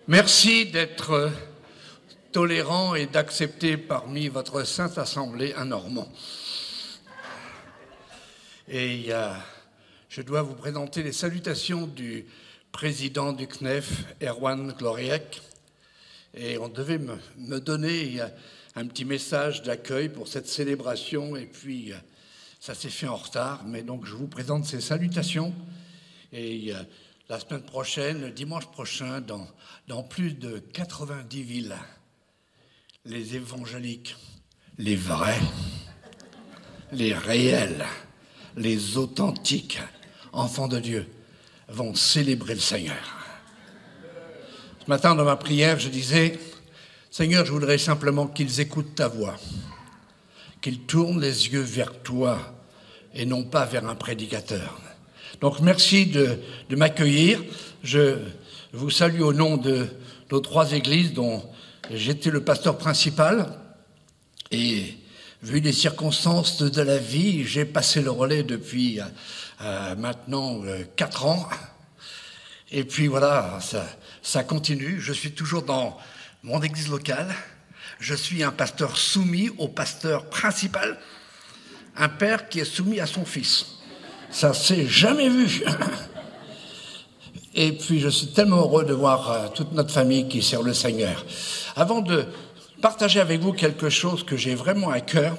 Merci d'être tolérant et d'accepter parmi votre Sainte Assemblée un Normand. Et je dois vous présenter les salutations du président du CNEF, Erwan Gloriec. Et on devait me donner un petit message d'accueil pour cette célébration. Et puis, ça s'est fait en retard. Mais donc, je vous présente ces salutations. Et la semaine prochaine, le dimanche prochain, dans plus de 90 villes, les évangéliques, les vrais, les réels, les authentiques enfants de Dieu vont célébrer le Seigneur. Ce matin, dans ma prière, je disais, Seigneur, je voudrais simplement qu'ils écoutent ta voix, qu'ils tournent les yeux vers toi et non pas vers un prédicateur. Donc, merci de m'accueillir. Je vous salue au nom de nos 3 églises dont j'étais le pasteur principal. Et vu les circonstances de la vie, j'ai passé le relais depuis maintenant 4 ans. Et puis voilà, ça continue. Je suis toujours dans mon église locale. Je suis un pasteur soumis au pasteur principal, un père qui est soumis à son fils. Ça s'est jamais vu. Et puis je suis tellement heureux de voir toute notre famille qui sert le Seigneur. Avant de partager avec vous quelque chose que j'ai vraiment à cœur,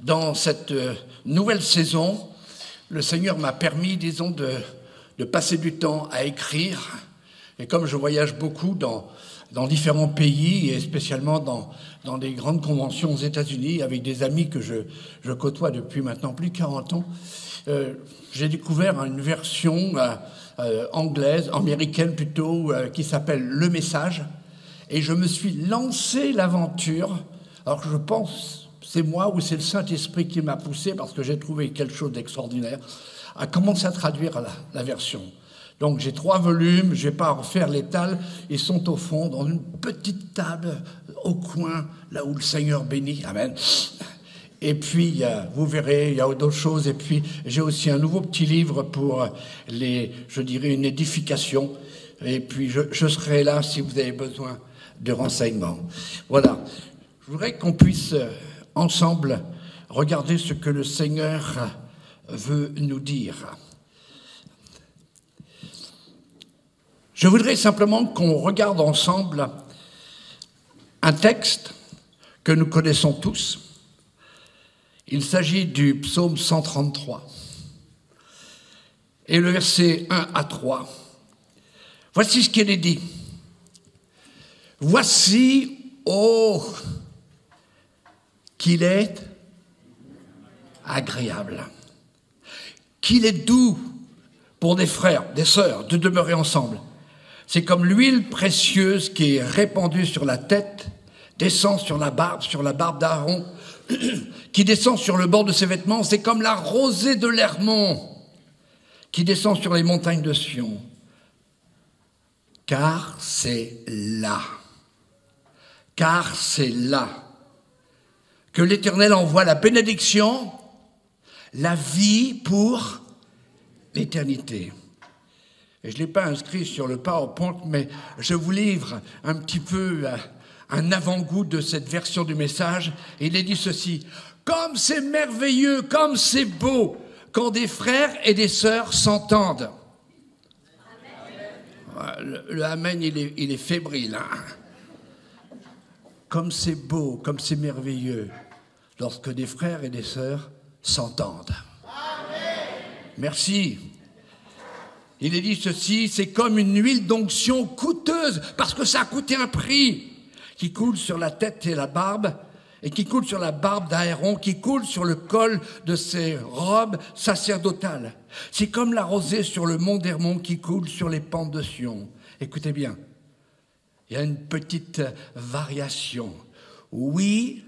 dans cette nouvelle saison, le Seigneur m'a permis, disons, de passer du temps à écrire. Et comme je voyage beaucoup dans différents pays, et spécialement dans des grandes conventions aux États-Unis, avec des amis que je côtoie depuis maintenant plus de 40 ans, j'ai découvert une version anglaise, américaine plutôt, qui s'appelle Le Message. Et je me suis lancé l'aventure, alors que je pense, c'est moi ou c'est le Saint-Esprit qui m'a poussé, parce que j'ai trouvé quelque chose d'extraordinaire, à commencer à traduire la version. Donc j'ai 3 volumes, je ne vais pas en refaire l'étal, ils sont au fond, dans une petite table, au coin, là où le Seigneur bénit. Amen. Et puis, vous verrez, il y a d'autres choses. Et puis, j'ai aussi un nouveau petit livre pour je dirais, une édification. Et puis, je serai là si vous avez besoin de renseignements. Voilà. Je voudrais qu'on puisse ensemble regarder ce que le Seigneur veut nous dire. Je voudrais simplement qu'on regarde ensemble un texte que nous connaissons tous. Il s'agit du psaume 133. Et le verset 1 à 3. Voici ce qu'il est dit. Voici, oh, qu'il est agréable, qu'il est doux pour des frères, des sœurs, de demeurer ensemble. C'est comme l'huile précieuse qui est répandue sur la tête, descend sur la barbe d'Aaron, qui descend sur le bord de ses vêtements. C'est comme la rosée de l'Hermon qui descend sur les montagnes de Sion. Car c'est là que l'Éternel envoie la bénédiction, la vie pour l'éternité. Et je ne l'ai pas inscrit sur le PowerPoint, mais je vous livre un petit peu un avant-goût de cette version du message. Il est dit ceci: comme c'est merveilleux, comme c'est beau, quand des frères et des sœurs s'entendent. Amen. Le amen, il est fébrile. Hein. Comme c'est beau, comme c'est merveilleux, lorsque des frères et des sœurs s'entendent. Amen. Merci. Il est dit ceci, c'est comme une huile d'onction coûteuse, parce que ça a coûté un prix, qui coule sur la tête et la barbe, et qui coule sur la barbe d'Aaron, qui coule sur le col de ses robes sacerdotales. C'est comme la rosée sur le mont d'Hermon qui coule sur les pentes de Sion. Écoutez bien, il y a une petite variation. Oui,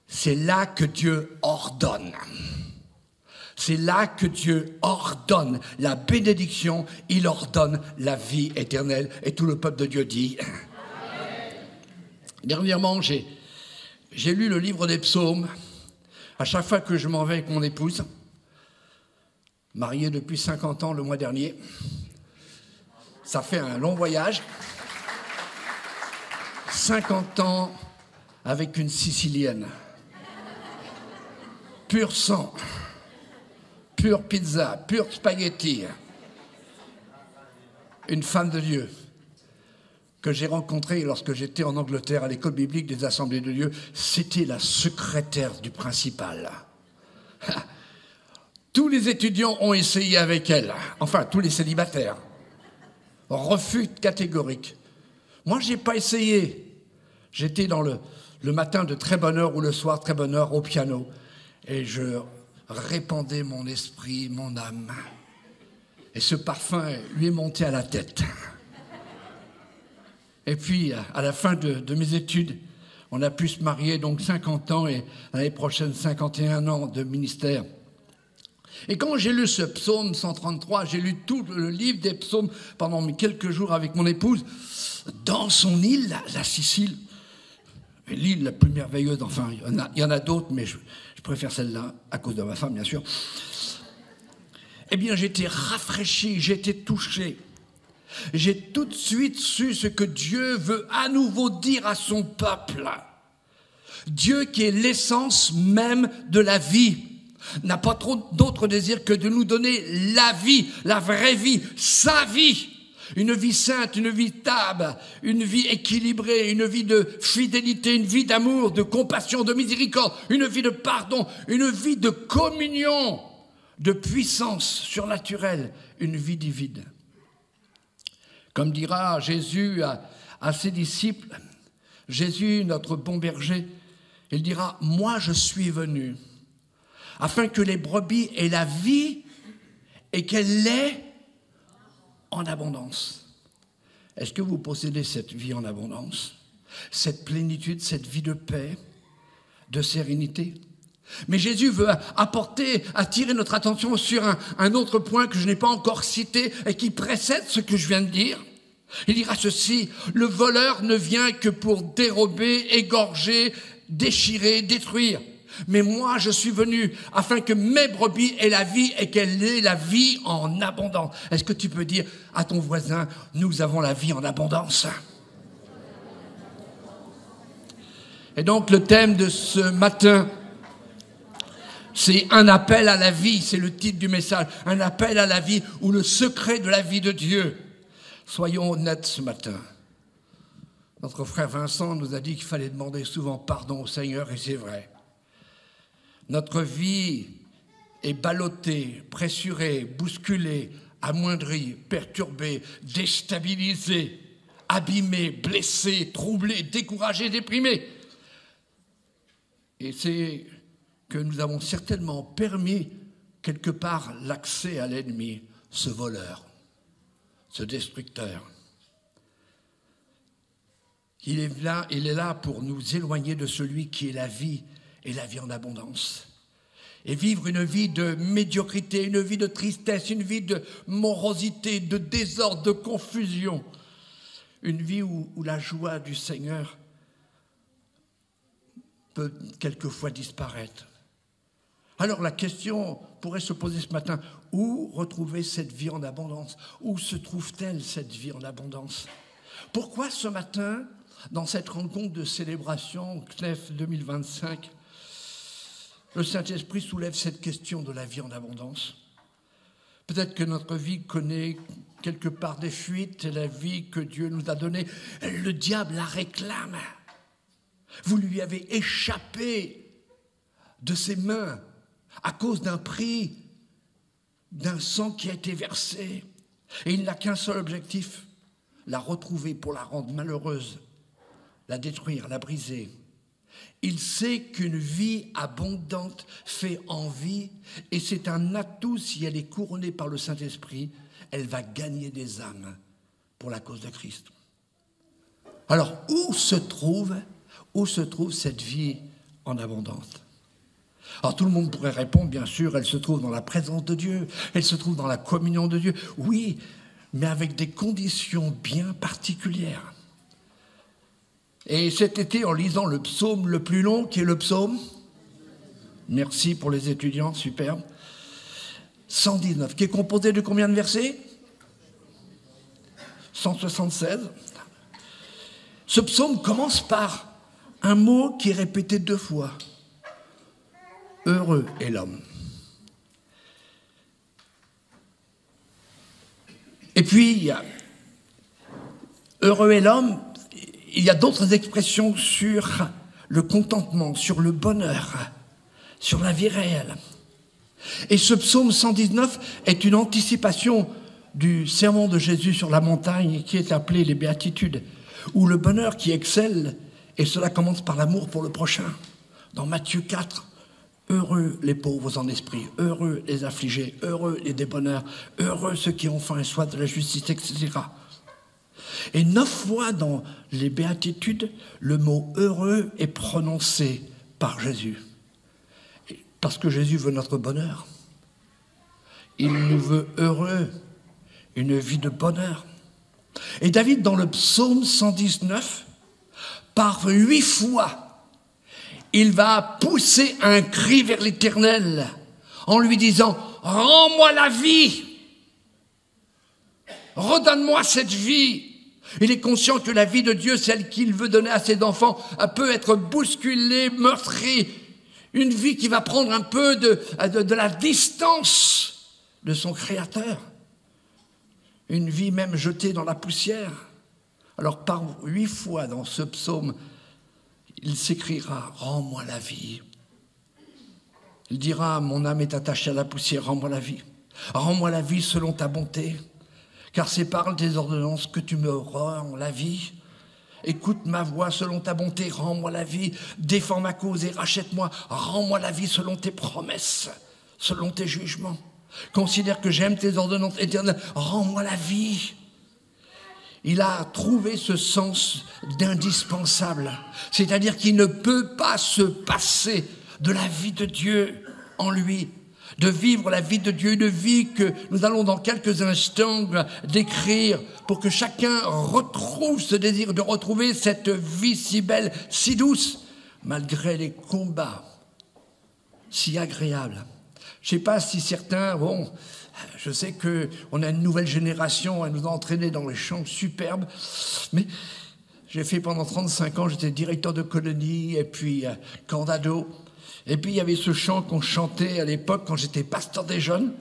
c'est là que Dieu ordonne. C'est là que Dieu ordonne la bénédiction, il ordonne la vie éternelle. Et tout le peuple de Dieu dit. Amen. Dernièrement, j'ai lu le livre des psaumes. À chaque fois que je m'en vais avec mon épouse, mariée depuis 50 ans le mois dernier, Ça fait un long voyage. 50 ans avec une Sicilienne. Pur sang, pure pizza, pure spaghetti. Une femme de Dieu que j'ai rencontrée lorsque j'étais en Angleterre à l'école biblique des Assemblées de Dieu. C'était la secrétaire du principal. Tous les étudiants ont essayé avec elle, enfin tous les célibataires. Refus catégorique. Moi, je n'ai pas essayé. J'étais dans le matin de très bonne heure ou le soir très bonne heure au piano. Et je répandais mon esprit, mon âme. Et ce parfum lui est monté à la tête. Et puis, à la fin de mes études, on a pu se marier, donc 50 ans, et l'année prochaine, 51 ans de ministère. Et quand j'ai lu ce psaume 133, j'ai lu tout le livre des psaumes pendant quelques jours avec mon épouse, dans son île, la Sicile, l'île la plus merveilleuse, enfin, il y en a d'autres, mais je préfère celle-là, à cause de ma femme, bien sûr. Eh bien, j'étais rafraîchi, j'étais touché. J'ai tout de suite su ce que Dieu veut à nouveau dire à son peuple. Dieu qui est l'essence même de la vie, n'a pas trop d'autre désir que de nous donner la vie, la vraie vie, sa vie. Une vie sainte, une vie stable, une vie équilibrée, une vie de fidélité, une vie d'amour, de compassion, de miséricorde, une vie de pardon, une vie de communion, de puissance surnaturelle, une vie divine. Comme dira Jésus à ses disciples, Jésus, notre bon berger, il dira « Moi, je suis venu afin que les brebis aient la vie et qu'elle l'ait en abondance. » Est-ce que vous possédez cette vie en abondance, cette plénitude, cette vie de paix, de sérénité? Mais Jésus veut attirer notre attention sur un autre point que je n'ai pas encore cité et qui précède ce que je viens de dire. Il dira ceci: le voleur ne vient que pour dérober, égorger, déchirer, détruire. Mais moi, je suis venu afin que mes brebis aient la vie et qu'elle ait la vie en abondance. Est-ce que tu peux dire à ton voisin, nous avons la vie en abondance? Et donc, le thème de ce matin, c'est un appel à la vie. C'est le titre du message. Un appel à la vie ou le secret de la vie de Dieu. Soyons honnêtes ce matin. Notre frère Vincent nous a dit qu'il fallait demander souvent pardon au Seigneur, et c'est vrai. Notre vie est ballottée, pressurée, bousculée, amoindrie, perturbée, déstabilisée, abîmée, blessée, troublée, découragée, déprimée. Et c'est que nous avons certainement permis quelque part l'accès à l'ennemi, ce voleur, ce destructeur. Il est là pour nous éloigner de celui qui est la vie et la vie en abondance. Et vivre une vie de médiocrité, une vie de tristesse, une vie de morosité, de désordre, de confusion. Une vie où la joie du Seigneur peut quelquefois disparaître. Alors la question pourrait se poser ce matin, où retrouver cette vie en abondance? Où se trouve-t-elle cette vie en abondance? Pourquoi ce matin, dans cette rencontre de célébration CNEF 2025, le Saint-Esprit soulève cette question de la vie en abondance? Peut-être que notre vie connaît quelque part des fuites, et la vie que Dieu nous a donnée, le diable la réclame. Vous lui avez échappé de ses mains à cause d'un prix, d'un sang qui a été versé. Et il n'a qu'un seul objectif, la retrouver pour la rendre malheureuse, la détruire, la briser. Il sait qu'une vie abondante fait envie, et c'est un atout si elle est couronnée par le Saint-Esprit, elle va gagner des âmes pour la cause de Christ. Alors, où se trouve cette vie en abondance? Alors tout le monde pourrait répondre, bien sûr, elle se trouve dans la présence de Dieu, elle se trouve dans la communion de Dieu. Oui, mais avec des conditions bien particulières. Et cet été, en lisant le psaume le plus long, qui est le psaume, merci pour les étudiants, superbe, 119, qui est composé de combien de versets? 176. Ce psaume commence par un mot qui est répété 2 fois. Heureux est l'homme. Et puis, heureux est l'homme, il y a d'autres expressions sur le contentement, sur le bonheur, sur la vie réelle. Et ce psaume 119 est une anticipation du sermon de Jésus sur la montagne qui est appelé les béatitudes, où le bonheur qui excelle, et cela commence par l'amour pour le prochain. Dans Matthieu 4, heureux les pauvres en esprit, heureux les affligés, heureux les débonnaires, heureux ceux qui ont faim et soif de la justice, etc. Et 9 fois dans les béatitudes, le mot heureux est prononcé par Jésus. Parce que Jésus veut notre bonheur. Il nous veut heureux, une vie de bonheur. Et David, dans le psaume 119, par 8 fois, il va pousser un cri vers l'Éternel en lui disant « Rends-moi la vie, redonne-moi cette vie ». Il est conscient que la vie de Dieu, celle qu'il veut donner à ses enfants, peut être bousculée, meurtrie. Une vie qui va prendre un peu de la distance de son Créateur. Une vie même jetée dans la poussière. Alors par 8 fois dans ce psaume, il s'écriera « Rends-moi la vie ». Il dira « Mon âme est attachée à la poussière, rends-moi la vie. Rends-moi la vie selon ta bonté, car c'est par tes ordonnances que tu me rends la vie. Écoute ma voix selon ta bonté, rends-moi la vie. Défends ma cause et rachète-moi. Rends-moi la vie selon tes promesses, selon tes jugements. Considère que j'aime tes ordonnances éternelles. Rends-moi la vie. » Il a trouvé ce sens d'indispensable, c'est-à-dire qu'il ne peut pas se passer de la vie de Dieu en lui, de vivre la vie de Dieu, une vie que nous allons dans quelques instants décrire pour que chacun retrouve ce désir de retrouver cette vie si belle, si douce, malgré les combats si agréables. Je ne sais pas si certains, je sais qu'on a une nouvelle génération à nous entraîner dans les chants superbes, mais j'ai fait pendant 35 ans, j'étais directeur de colonie et puis camp d'ado. Et puis il y avait ce chant qu'on chantait à l'époque quand j'étais pasteur des jeunes.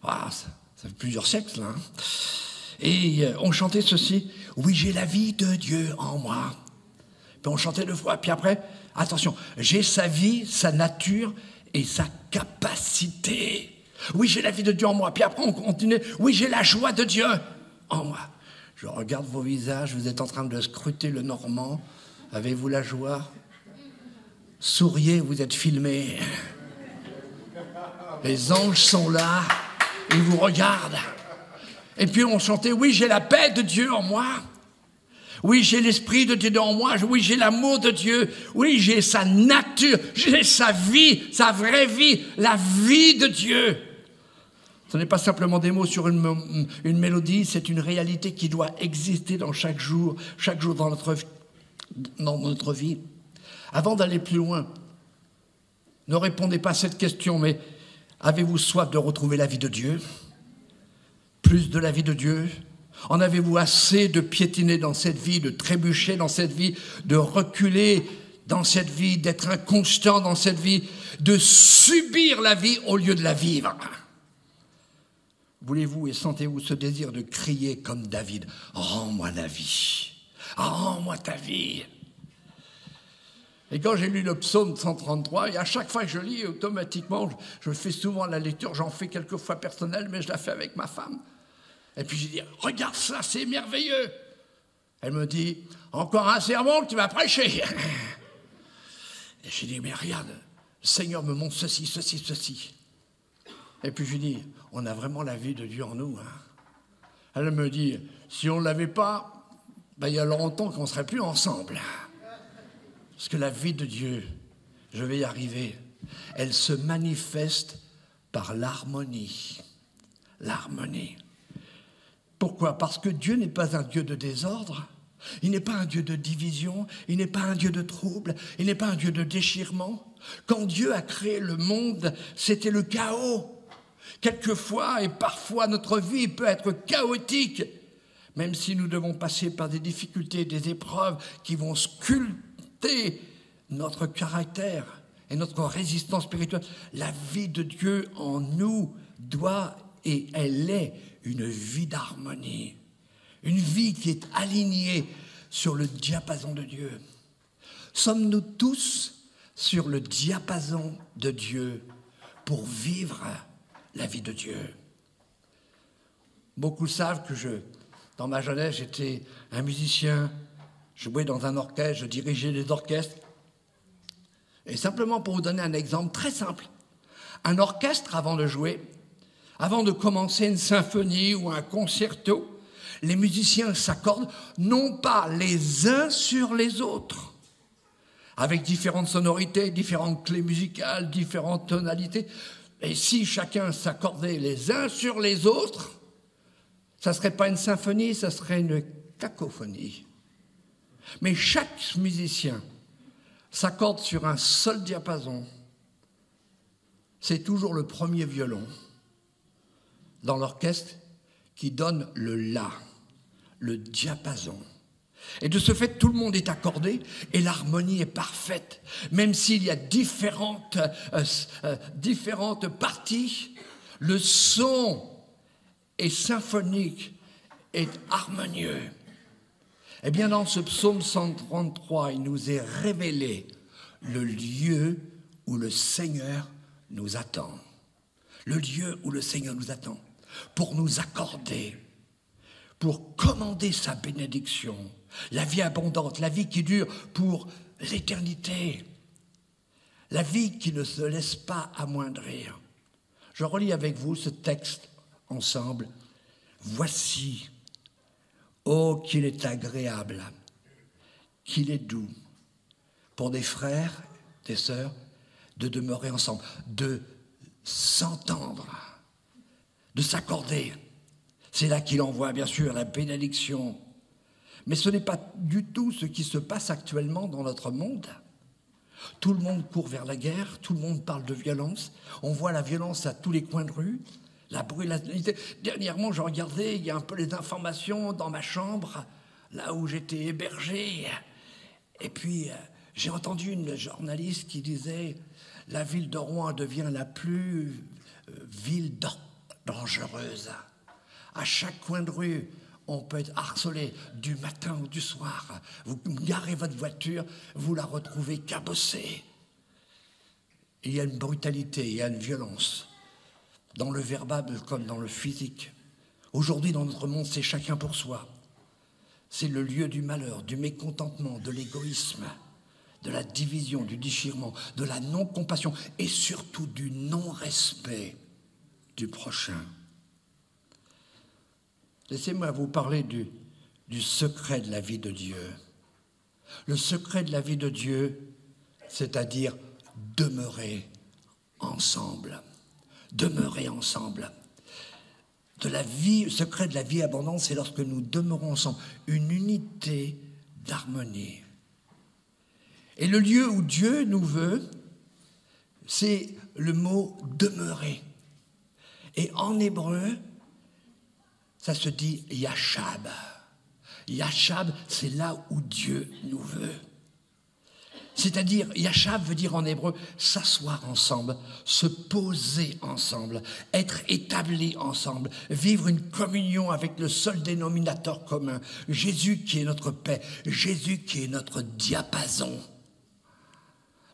Ça fait plusieurs siècles, là. Et on chantait ceci. Oui, j'ai la vie de Dieu en moi. Puis on chantait 2 fois. Puis après, attention, j'ai sa vie, sa nature et sa capacité. Oui, j'ai la vie de Dieu en moi. Puis après, on continue. Oui, j'ai la joie de Dieu en moi. Je regarde vos visages, vous êtes en train de scruter le Normand. Avez-vous la joie ? Souriez, vous êtes filmés. Les anges sont là, ils vous regardent. Et puis on chantait, oui, j'ai la paix de Dieu en moi. Oui, j'ai l'esprit de Dieu en moi. Oui, j'ai l'amour de Dieu. Oui, j'ai sa nature, j'ai sa vie, sa vraie vie, la vie de Dieu. Ce n'est pas simplement des mots sur une mélodie, c'est une réalité qui doit exister dans chaque jour dans notre vie. Avant d'aller plus loin, ne répondez pas à cette question, mais avez-vous soif de retrouver la vie de Dieu ? Plus de la vie de Dieu ? En avez-vous assez de piétiner dans cette vie, de trébucher dans cette vie, de reculer dans cette vie, d'être inconstant dans cette vie, de subir la vie au lieu de la vivre ? Voulez-vous et sentez-vous ce désir de crier comme David, « Rends-moi la vie, rends-moi ta vie !» Et quand j'ai lu le psaume 133, et à chaque fois que je lis, automatiquement, je fais souvent la lecture, j'en fais quelques fois personnelle, mais je la fais avec ma femme. Et puis j'ai dit, regarde ça, c'est merveilleux. Elle me dit, encore un sermon que tu vas prêcher. Et j'ai dit, mais regarde, le Seigneur me montre ceci, ceci, ceci. Et puis je lui dis, on a vraiment la vie de Dieu en nous. Elle me dit, si on ne l'avait pas, il y a longtemps qu'on ne serait plus ensemble. Parce que la vie de Dieu, je vais y arriver, elle se manifeste par l'harmonie. L'harmonie. Pourquoi ? Parce que Dieu n'est pas un Dieu de désordre, il n'est pas un Dieu de division, il n'est pas un Dieu de trouble, il n'est pas un Dieu de déchirement. Quand Dieu a créé le monde, c'était le chaos. Quelquefois et parfois notre vie peut être chaotique, même si nous devons passer par des difficultés, des épreuves qui vont sculpter notre caractère et notre résistance spirituelle, la vie de Dieu en nous doit et elle est une vie d'harmonie, une vie qui est alignée sur le diapason de Dieu. Sommes-nous tous sur le diapason de Dieu pour vivre la vie de Dieu? Beaucoup savent que dans ma jeunesse, j'étais un musicien, je jouais dans un orchestre, je dirigeais des orchestres. Et simplement pour vous donner un exemple très simple, un orchestre avant de jouer, avant de commencer une symphonie ou un concerto, les musiciens s'accordent non pas les uns sur les autres, avec différentes sonorités, différentes clés musicales, différentes tonalités. Et si chacun s'accordait les uns sur les autres, ça ne serait pas une symphonie, ça serait une cacophonie. Mais chaque musicien s'accorde sur un seul diapason. C'est toujours le premier violon dans l'orchestre qui donne le la, le diapason. Et de ce fait, tout le monde est accordé et l'harmonie est parfaite. Même s'il y a différentes parties, le son est symphonique, est harmonieux. Eh bien, dans ce psaume 133, il nous est révélé le lieu où le Seigneur nous attend. Le lieu où le Seigneur nous attend pour nous accorder, pour commander sa bénédiction, la vie abondante, la vie qui dure pour l'éternité, la vie qui ne se laisse pas amoindrir. Je relis avec vous ce texte ensemble. Voici, oh qu'il est agréable, qu'il est doux pour des frères, des sœurs, de demeurer ensemble, de s'entendre, de s'accorder. C'est là qu'il envoie, bien sûr, la bénédiction. Mais ce n'est pas du tout ce qui se passe actuellement dans notre monde. Tout le monde court vers la guerre, tout le monde parle de violence. On voit la violence à tous les coins de rue, la brutalité. Dernièrement, je regardais, il y a un peu les informations dans ma chambre, là où j'étais hébergé. Et puis, j'ai entendu une journaliste qui disait « La ville de Rouen devient la plus ville dangereuse. À chaque coin de rue, on peut être harcelé du matin ou du soir. Vous garez votre voiture, vous la retrouvez cabossée. » Il y a une brutalité, il y a une violence, dans le verbal comme dans le physique. Aujourd'hui, dans notre monde, c'est chacun pour soi. C'est le lieu du malheur, du mécontentement, de l'égoïsme, de la division, du déchirement, de la non-compassion et surtout du non-respect du prochain. Laissez-moi vous parler du secret de la vie de Dieu. Le secret de la vie de Dieu, c'est-à-dire demeurer ensemble. Demeurer ensemble. Le secret de la vie abondante, c'est lorsque nous demeurons ensemble. Une unité d'harmonie. Et le lieu où Dieu nous veut, c'est le mot demeurer. Et en hébreu, ça se dit Yashab. Yashab, c'est là où Dieu nous veut. C'est-à-dire, Yashab veut dire en hébreu s'asseoir ensemble, se poser ensemble, être établi ensemble, vivre une communion avec le seul dénominateur commun, Jésus qui est notre paix, Jésus qui est notre diapason.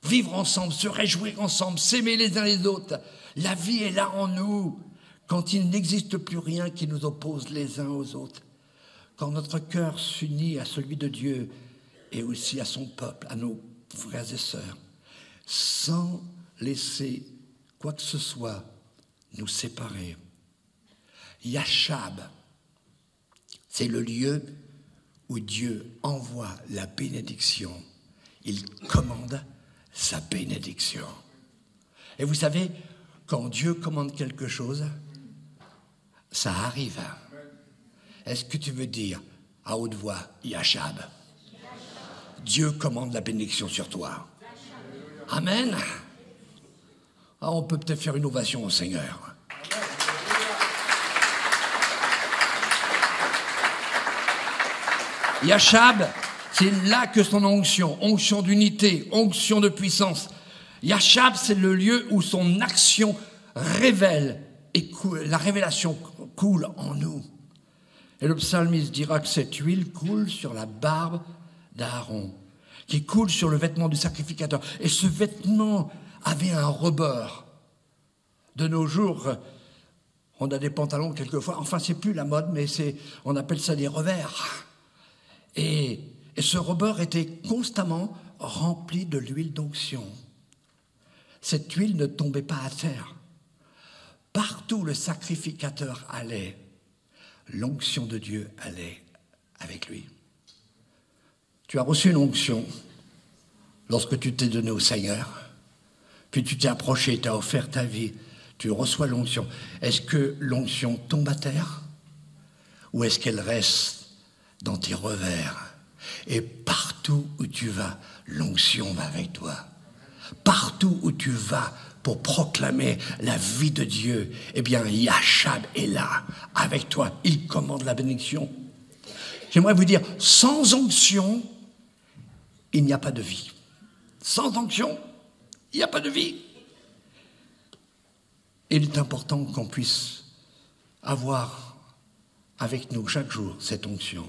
Vivre ensemble, se réjouir ensemble, s'aimer les uns les autres. La vie est là en nous. Quand il n'existe plus rien qui nous oppose les uns aux autres, quand notre cœur s'unit à celui de Dieu et aussi à son peuple, à nos frères et sœurs, sans laisser quoi que ce soit nous séparer. Yashab, c'est le lieu où Dieu envoie la bénédiction. Il commande sa bénédiction. Et vous savez, quand Dieu commande quelque chose, ça arrive. Est-ce que tu veux dire à haute voix, Yashab? Dieu commande la bénédiction sur toi. Amen. Ah, on peut peut-être faire une ovation au Seigneur. Yachab, c'est là que son onction, onction d'unité, onction de puissance. Yachab, c'est le lieu où son action révèle et la révélation coule en nous. Et le psalmiste dira que cette huile coule sur la barbe d'Aaron, qui coule sur le vêtement du sacrificateur. Et ce vêtement avait un rebord. De nos jours, on a des pantalons quelquefois, enfin c'est plus la mode, mais on appelle ça des revers. Et ce rebord était constamment rempli de l'huile d'onction. Cette huile ne tombait pas à terre. Partout où le sacrificateur allait, l'onction de Dieu allait avec lui. Tu as reçu une onction lorsque tu t'es donné au Seigneur, puis tu t'es approché, tu as offert ta vie, tu reçois l'onction. Est-ce que l'onction tombe à terre ou est-ce qu'elle reste dans tes revers? Et partout où tu vas, l'onction va avec toi. Partout où tu vas pour proclamer la vie de Dieu, eh bien, Yachab est là, avec toi. Il commande la bénédiction. J'aimerais vous dire, sans onction, il n'y a pas de vie. Sans onction, il n'y a pas de vie. Il est important qu'on puisse avoir avec nous chaque jour cette onction.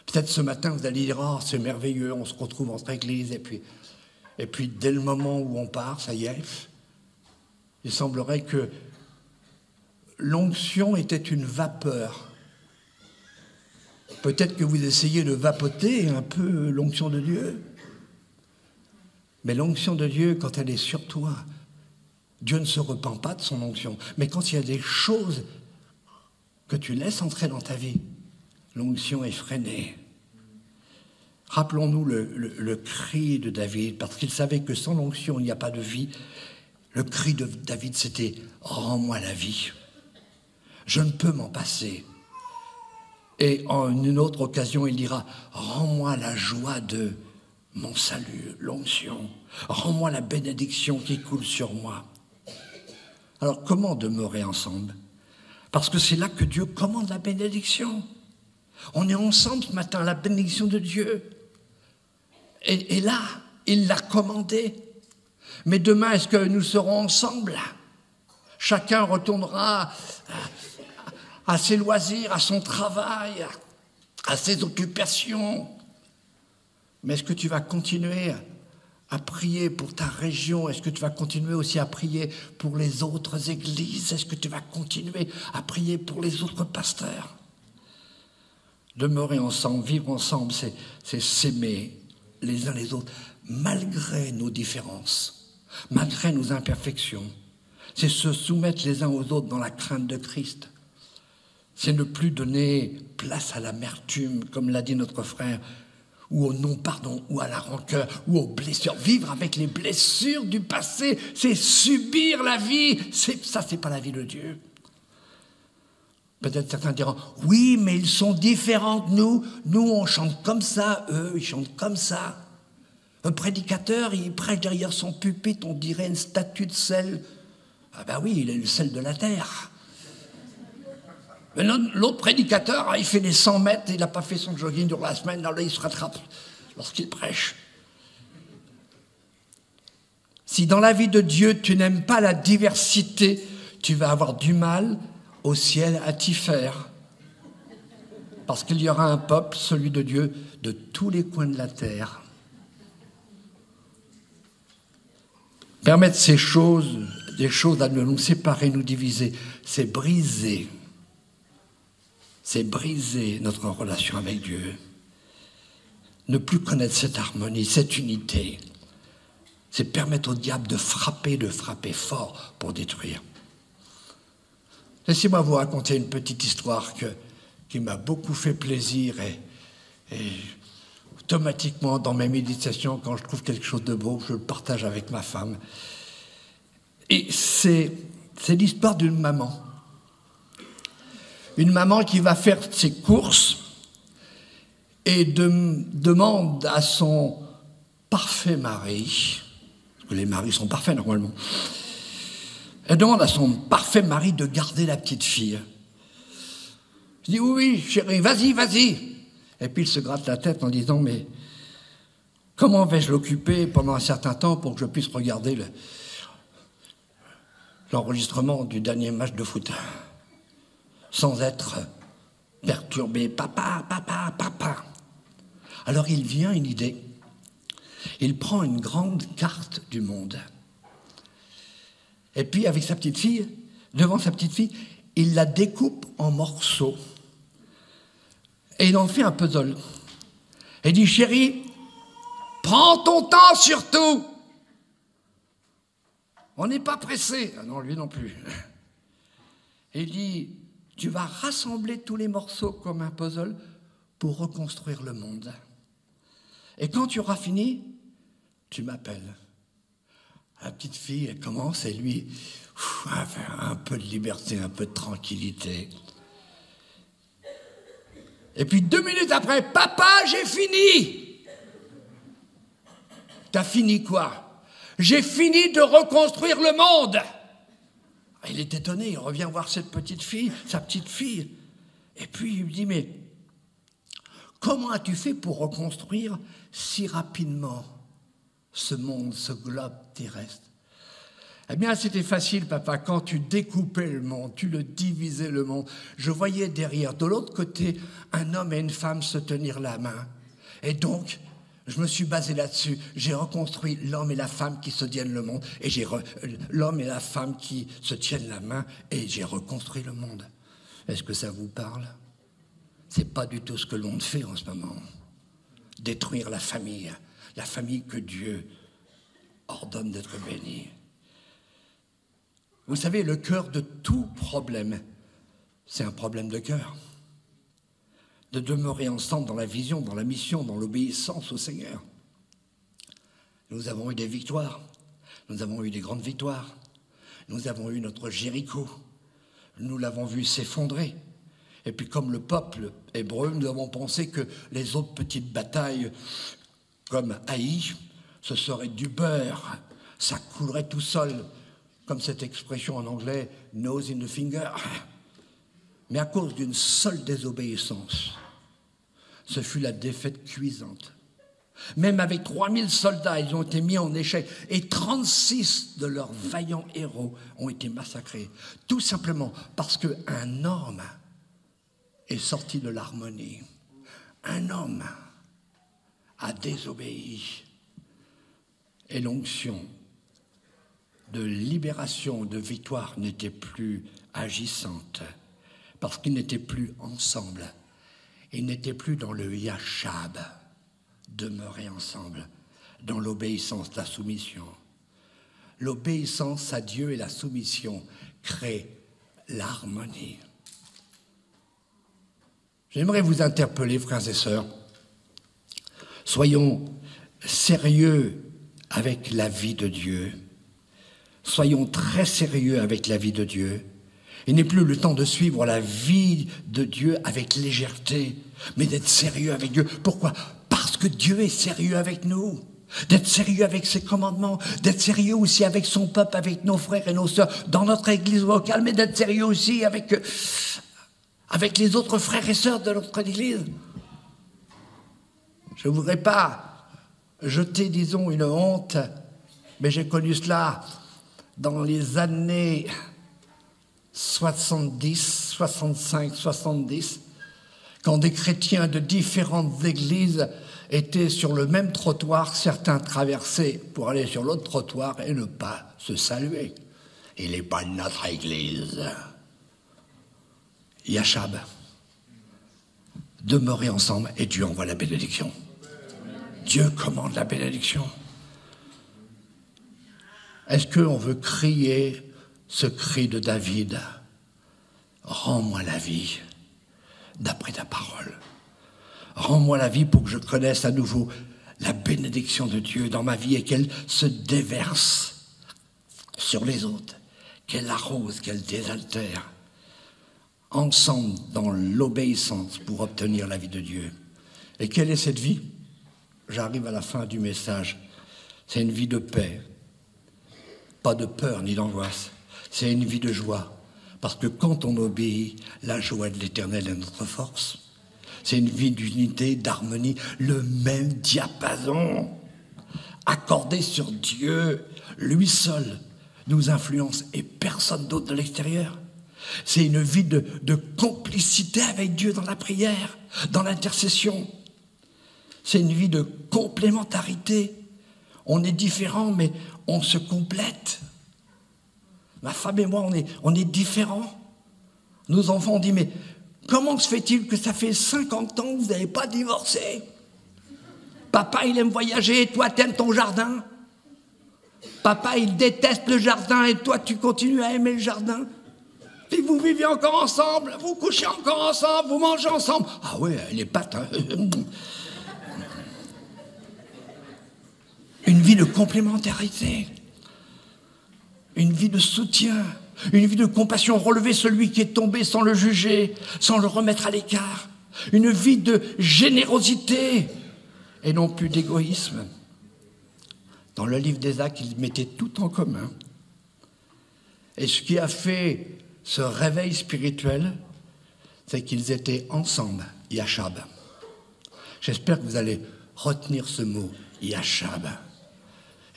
Peut-être ce matin, vous allez dire, oh, c'est merveilleux, on se retrouve entre églises, et puis dès le moment où on part, ça y est, il semblerait que l'onction était une vapeur. Peut-être que vous essayez de vapoter un peu l'onction de Dieu. Mais l'onction de Dieu, quand elle est sur toi, Dieu ne se repent pas de son onction. Mais quand il y a des choses que tu laisses entrer dans ta vie, l'onction est freinée. Rappelons-nous le cri de David, parce qu'il savait que sans l'onction, il n'y a pas de vie. Le cri de David, c'était « Rends-moi la vie. Je ne peux m'en passer. » Et en une autre occasion, il dira « Rends-moi la joie de mon salut, l'onction. Rends-moi la bénédiction qui coule sur moi. » Alors, comment demeurer ensemble? Parce que c'est là que Dieu commande la bénédiction. On est ensemble ce matin, la bénédiction de Dieu. Et là, il l'a commandé. Mais demain, est-ce que nous serons ensemble? Chacun retournera à ses loisirs, à son travail, à ses occupations. Mais est-ce que tu vas continuer à prier pour ta région? Est-ce que tu vas continuer aussi à prier pour les autres églises? Est-ce que tu vas continuer à prier pour les autres pasteurs? Demeurer ensemble, vivre ensemble, c'est s'aimer les uns les autres, malgré nos différences, malgré nos imperfections. C'est se soumettre les uns aux autres dans la crainte de Christ. C'est ne plus donner place à l'amertume, comme l'a dit notre frère, ou au non-pardon, ou à la rancœur, ou aux blessures. Vivre avec les blessures du passé, c'est subir la vie. Ça, c'est pas la vie de Dieu. Peut-être certains diront, oui, mais ils sont différents de nous. Nous, on chante comme ça, eux, ils chantent comme ça. Un prédicateur, il prêche derrière son pupitre, on dirait une statue de sel. Ah ben oui, il est le sel de la terre. Mais l'autre prédicateur, il fait les 100 mètres, il n'a pas fait son jogging durant la semaine, là, il se rattrape lorsqu'il prêche. Si dans la vie de Dieu, tu n'aimes pas la diversité, tu vas avoir du mal au ciel à t'y faire. Parce qu'il y aura un peuple, celui de Dieu, de tous les coins de la terre. Permettre des choses à nous séparer, nous diviser, c'est briser notre relation avec Dieu. Ne plus connaître cette harmonie, cette unité, c'est permettre au diable de frapper fort pour détruire. Laissez-moi vous raconter une petite histoire qui m'a beaucoup fait plaisir et automatiquement dans mes méditations, quand je trouve quelque chose de beau, je le partage avec ma femme. Et c'est l'histoire d'une maman. Une maman qui va faire ses courses et demande à son parfait mari, parce que les maris sont parfaits normalement, elle demande à son parfait mari de garder la petite fille. Je dis oui, chérie, vas-y. Et puis il se gratte la tête en disant, mais comment vais-je l'occuper pendant un certain temps pour que je puisse regarder l'enregistrement du dernier match de foot sans être perturbé. Papa, papa, papa. Alors il vient une idée. Il prend une grande carte du monde. Et puis avec sa petite fille, devant sa petite fille, il la découpe en morceaux. Et il en fait un puzzle. Et il dit, chérie, prends ton temps surtout. On n'est pas pressé. Ah non, lui non plus. Et il dit, tu vas rassembler tous les morceaux comme un puzzle pour reconstruire le monde. Et quand tu auras fini, tu m'appelles. La petite fille, elle commence et lui, un peu de liberté, un peu de tranquillité. Et puis 2 minutes après, papa, j'ai fini. T'as fini quoi? J'ai fini de reconstruire le monde. Il est étonné, il revient voir cette petite fille, sa petite fille. Et puis il lui dit, mais comment as-tu fait pour reconstruire si rapidement ce monde, ce globe terrestre? Eh bien, c'était facile, papa. Quand tu découpais le monde, tu le divisais le monde, je voyais derrière, de l'autre côté, un homme et une femme se tenir la main. Et donc, je me suis basé là-dessus. J'ai reconstruit l'homme et la femme qui se tiennent le monde. Et l'homme et la femme qui se tiennent la main. Et j'ai reconstruit le monde. Est-ce que ça vous parle? C'est pas du tout ce que le monde fait en ce moment. Détruire la famille que Dieu ordonne d'être bénie. Vous savez, le cœur de tout problème, c'est un problème de cœur. De demeurer ensemble dans la vision, dans la mission, dans l'obéissance au Seigneur. Nous avons eu des victoires, nous avons eu des grandes victoires, nous avons eu notre Jéricho, nous l'avons vu s'effondrer. Et puis comme le peuple hébreu, nous avons pensé que les autres petites batailles, comme Haï, ce serait du beurre, ça coulerait tout seul, comme cette expression en anglais, nose in the finger. Mais à cause d'une seule désobéissance, ce fut la défaite cuisante. Même avec 3000 soldats, ils ont été mis en échec. Et 36 de leurs vaillants héros ont été massacrés. Tout simplement parce qu'un homme est sorti de l'harmonie. Un homme a désobéi. Et l'onction de libération, de victoire n'était plus agissante. Parce qu'ils n'étaient plus ensemble. Ils n'étaient plus dans le yachab, demeurer ensemble, dans l'obéissance, la soumission. L'obéissance à Dieu et la soumission créent l'harmonie. J'aimerais vous interpeller, frères et sœurs. Soyons sérieux avec la vie de Dieu. Soyons très sérieux avec la vie de Dieu. Il n'est plus le temps de suivre la vie de Dieu avec légèreté, mais d'être sérieux avec Dieu. Pourquoi? Parce que Dieu est sérieux avec nous. D'être sérieux avec ses commandements, d'être sérieux aussi avec son peuple, avec nos frères et nos sœurs, dans notre église locale, mais d'être sérieux aussi avec les autres frères et sœurs de notre église. Je ne voudrais pas jeter, disons, une honte, mais j'ai connu cela dans les années 70, 65, 70, quand des chrétiens de différentes églises étaient sur le même trottoir, certains traversaient pour aller sur l'autre trottoir et ne pas se saluer. Il n'est pas de notre église. Yachab, demeurez ensemble et Dieu envoie la bénédiction. Dieu commande la bénédiction. Est-ce qu'on veut crier ce cri de David? Rends-moi la vie d'après ta parole. Rends-moi la vie pour que je connaisse à nouveau la bénédiction de Dieu dans ma vie et qu'elle se déverse sur les autres, qu'elle arrose, qu'elle désaltère, ensemble dans l'obéissance pour obtenir la vie de Dieu. Et quelle est cette vie? J'arrive à la fin du message. C'est une vie de paix, pas de peur ni d'angoisse. C'est une vie de joie. Parce que quand on obéit, la joie de l'Éternel est notre force. C'est une vie d'unité, d'harmonie, le même diapason accordé sur Dieu. Lui seul nous influence et personne d'autre de l'extérieur. C'est une vie de complicité avec Dieu dans la prière, dans l'intercession. C'est une vie de complémentarité. On est différents, mais on se complète. Ma femme et moi, on est différents. Nos enfants ont dit, mais comment se fait-il que ça fait 50 ans que vous n'avez pas divorcé? Papa, il aime voyager et toi, t'aimes ton jardin. Papa, il déteste le jardin et toi, tu continues à aimer le jardin. Et vous vivez encore ensemble, vous couchez encore ensemble, vous mangez ensemble. Ah ouais, les pâtes. Hein. Une vie de complémentarité. Une vie de soutien. Une vie de compassion. Relever celui qui est tombé sans le juger, sans le remettre à l'écart. Une vie de générosité et non plus d'égoïsme. Dans le livre des Actes, ils mettaient tout en commun. Et ce qui a fait ce réveil spirituel, c'est qu'ils étaient ensemble, Yachab. J'espère que vous allez retenir ce mot, Yachab.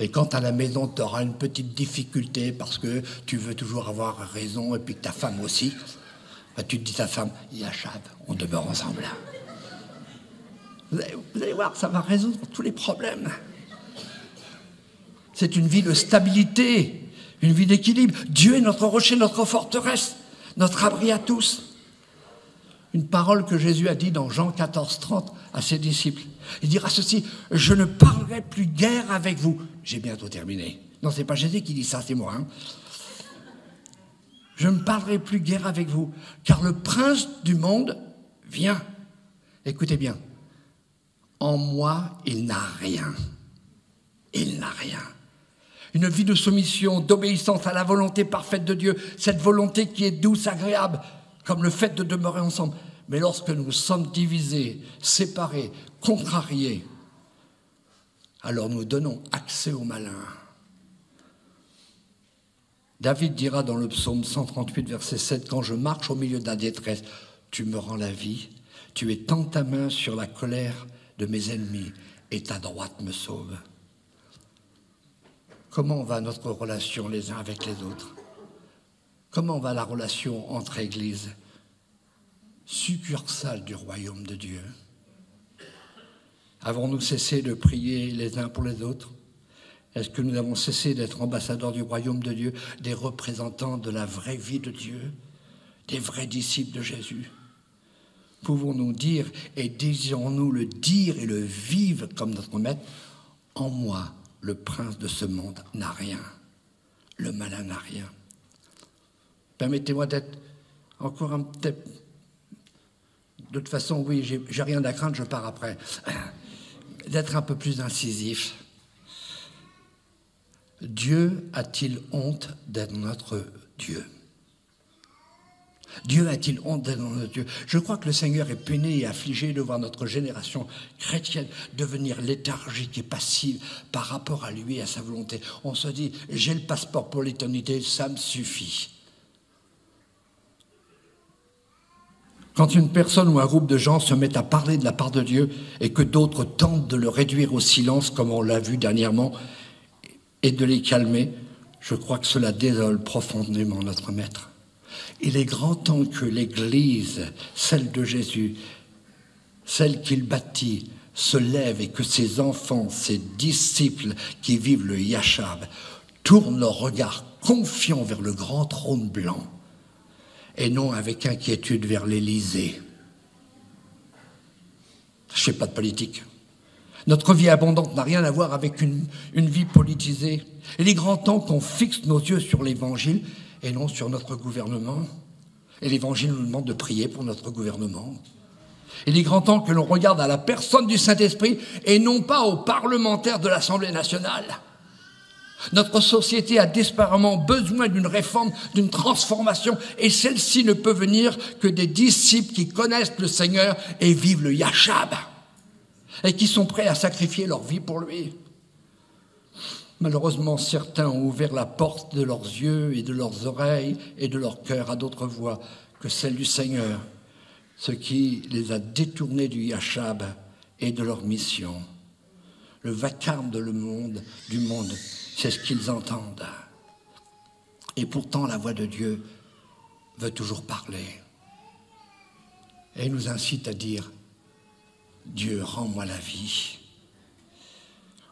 Et quand à la maison, tu auras une petite difficulté parce que tu veux toujours avoir raison et puis que ta femme aussi, bah, tu te dis à ta femme, Yachab, on demeure ensemble. Vous allez voir, ça va résoudre tous les problèmes. C'est une vie de stabilité, une vie d'équilibre. Dieu est notre rocher, notre forteresse, notre abri à tous. Une parole que Jésus a dit dans Jean 14, 30 à ses disciples. Il dira ceci, « Je ne parlerai plus guère avec vous. » J'ai bientôt terminé. Non, c'est pas Jésus qui dit ça, c'est moi. Hein. « Je ne parlerai plus guère avec vous, car le prince du monde vient. » Écoutez bien. « En moi, il n'a rien. Il n'a rien. » Une vie de soumission, d'obéissance à la volonté parfaite de Dieu, cette volonté qui est douce, agréable, comme le fait de demeurer ensemble. Mais lorsque nous sommes divisés, séparés, contrariés, alors nous donnons accès au malin. David dira dans le psaume 138, verset 7, « Quand je marche au milieu de la détresse, tu me rends la vie, tu étends ta main sur la colère de mes ennemis et ta droite me sauve. » Comment va notre relation les uns avec les autres? Comment va la relation entre églises? Succursale du royaume de Dieu. Avons-nous cessé de prier les uns pour les autres? Est-ce que nous avons cessé d'être ambassadeurs du royaume de Dieu, des représentants de la vraie vie de Dieu, des vrais disciples de Jésus? Pouvons-nous dire, et désirons-nous le dire et le vivre comme notre maître? En moi, le prince de ce monde n'a rien. Le malin n'a rien. Permettez-moi d'être encore un petit... De toute façon, oui, j'ai rien à craindre, je pars après. D'être un peu plus incisif. Dieu a-t-il honte d'être notre Dieu? Dieu a-t-il honte d'être notre Dieu? Je crois que le Seigneur est peiné et affligé de voir notre génération chrétienne devenir léthargique et passive par rapport à lui et à sa volonté. On se dit, j'ai le passeport pour l'éternité, ça me suffit. Quand une personne ou un groupe de gens se met à parler de la part de Dieu et que d'autres tentent de le réduire au silence, comme on l'a vu dernièrement, et de les calmer, je crois que cela désole profondément notre Maître. Il est grand temps que l'Église, celle de Jésus, celle qu'il bâtit, se lève et que ses enfants, ses disciples qui vivent le Yachab, tournent leur regard confiant vers le grand trône blanc et non avec inquiétude vers l'Élysée. Je ne fais pas de politique. Notre vie abondante n'a rien à voir avec une vie politisée. Il est grand temps qu'on fixe nos yeux sur l'Évangile et non sur notre gouvernement. Et l'Évangile nous demande de prier pour notre gouvernement. Il est grand temps que l'on regarde à la personne du Saint-Esprit et non pas aux parlementaires de l'Assemblée nationale. Notre société a désespérément besoin d'une réforme, d'une transformation, et celle-ci ne peut venir que des disciples qui connaissent le Seigneur et vivent le Yachab, et qui sont prêts à sacrifier leur vie pour lui. Malheureusement, certains ont ouvert la porte de leurs yeux et de leurs oreilles et de leur cœur à d'autres voix que celle du Seigneur. ce qui les a détournés du Yashab et de leur mission. Le vacarme du monde, c'est ce qu'ils entendent. Et pourtant, la voix de Dieu veut toujours parler. Et il nous incite à dire, Dieu, rends-moi la vie.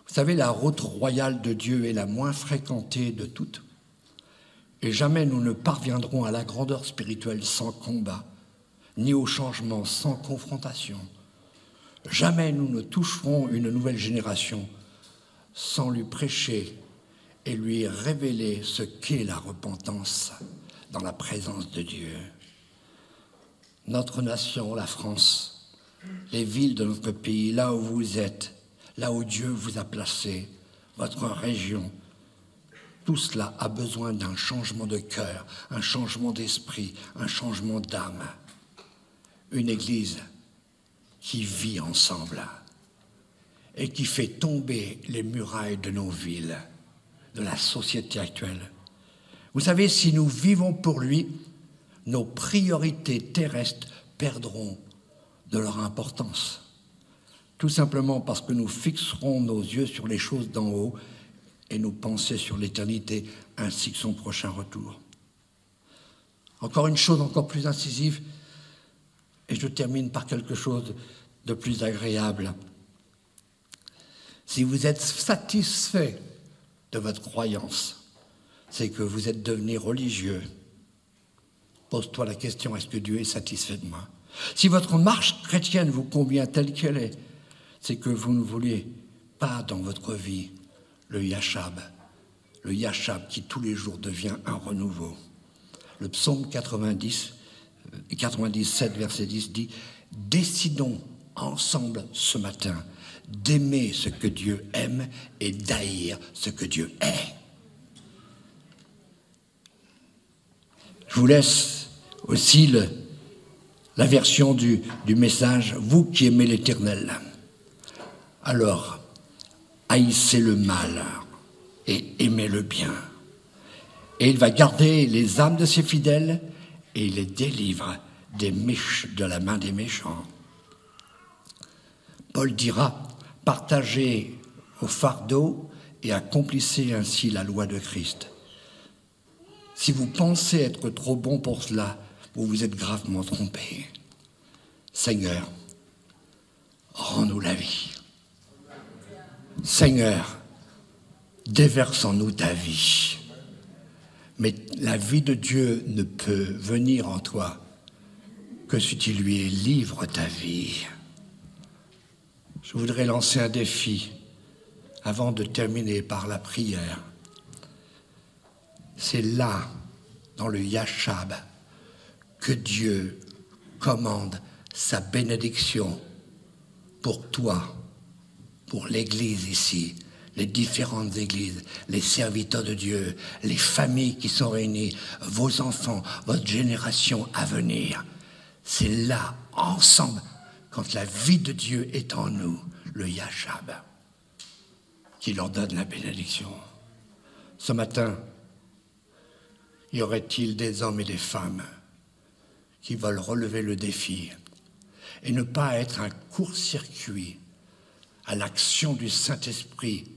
Vous savez, la route royale de Dieu est la moins fréquentée de toutes. Et jamais nous ne parviendrons à la grandeur spirituelle sans combat, ni au changement sans confrontation. Jamais nous ne toucherons une nouvelle génération sans lui prêcher et lui révéler ce qu'est la repentance dans la présence de Dieu. Notre nation, la France, les villes de notre pays, là où vous êtes, là où Dieu vous a placé, votre région, tout cela a besoin d'un changement de cœur, un changement d'esprit, un changement d'âme. Une église qui vit ensemble et qui fait tomber les murailles de nos villes, de la société actuelle. Vous savez, si nous vivons pour lui, nos priorités terrestres perdront de leur importance. Tout simplement parce que nous fixerons nos yeux sur les choses d'en haut et nos pensées sur l'éternité ainsi que son prochain retour. Encore une chose encore plus incisive, et je termine par quelque chose de plus agréable. Si vous êtes satisfait de votre croyance, c'est que vous êtes devenu religieux. Pose-toi la question, est-ce que Dieu est satisfait de moi? Si votre marche chrétienne vous convient telle qu'elle est, c'est que vous ne voulez pas dans votre vie le Yashab qui tous les jours devient un renouveau. Le psaume 97, verset 10 dit « Décidons ensemble ce matin d'aimer ce que Dieu aime et d'haïr ce que Dieu est. » Je vous laisse aussi la version du message « Vous qui aimez l'Éternel, alors haïssez le mal et aimez le bien. Et il va garder les âmes de ses fidèles et il les délivre de la main des méchants. » Paul dira « Partagez au fardeau et accomplissez ainsi la loi de Christ. » Si vous pensez être trop bon pour cela, vous vous êtes gravement trompé. Seigneur, rends-nous la vie. Seigneur, déverse en nous ta vie. Mais la vie de Dieu ne peut venir en toi que si tu lui livres ta vie. Je voudrais lancer un défi avant de terminer par la prière. C'est là, dans le Yashab, que Dieu commande sa bénédiction pour toi, pour l'Église ici, les différentes églises, les serviteurs de Dieu, les familles qui sont réunies, vos enfants, votre génération à venir. C'est là, ensemble, quand la vie de Dieu est en nous, le Yashab, qui leur donne la bénédiction. Ce matin, y aurait-il des hommes et des femmes qui veulent relever le défi et ne pas être un court-circuit à l'action du Saint-Esprit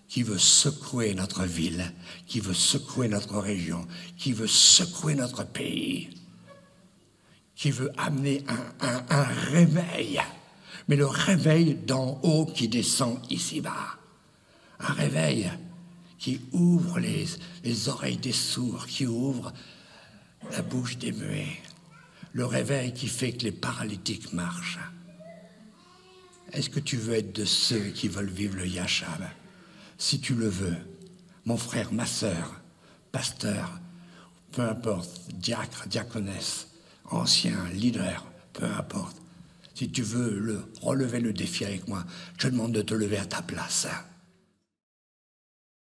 qui veut secouer notre ville, qui veut secouer notre région, qui veut secouer notre pays, qui veut amener un réveil, mais le réveil d'en haut qui descend ici-bas. Un réveil qui ouvre les oreilles des sourds, qui ouvre la bouche des muets. Le réveil qui fait que les paralytiques marchent. Est-ce que tu veux être de ceux qui veulent vivre le Yashab? Si tu le veux, mon frère, ma sœur, pasteur, peu importe, diacre, diaconesse, ancien, leader, peu importe. Si tu veux relever le défi avec moi, je te demande de te lever à ta place.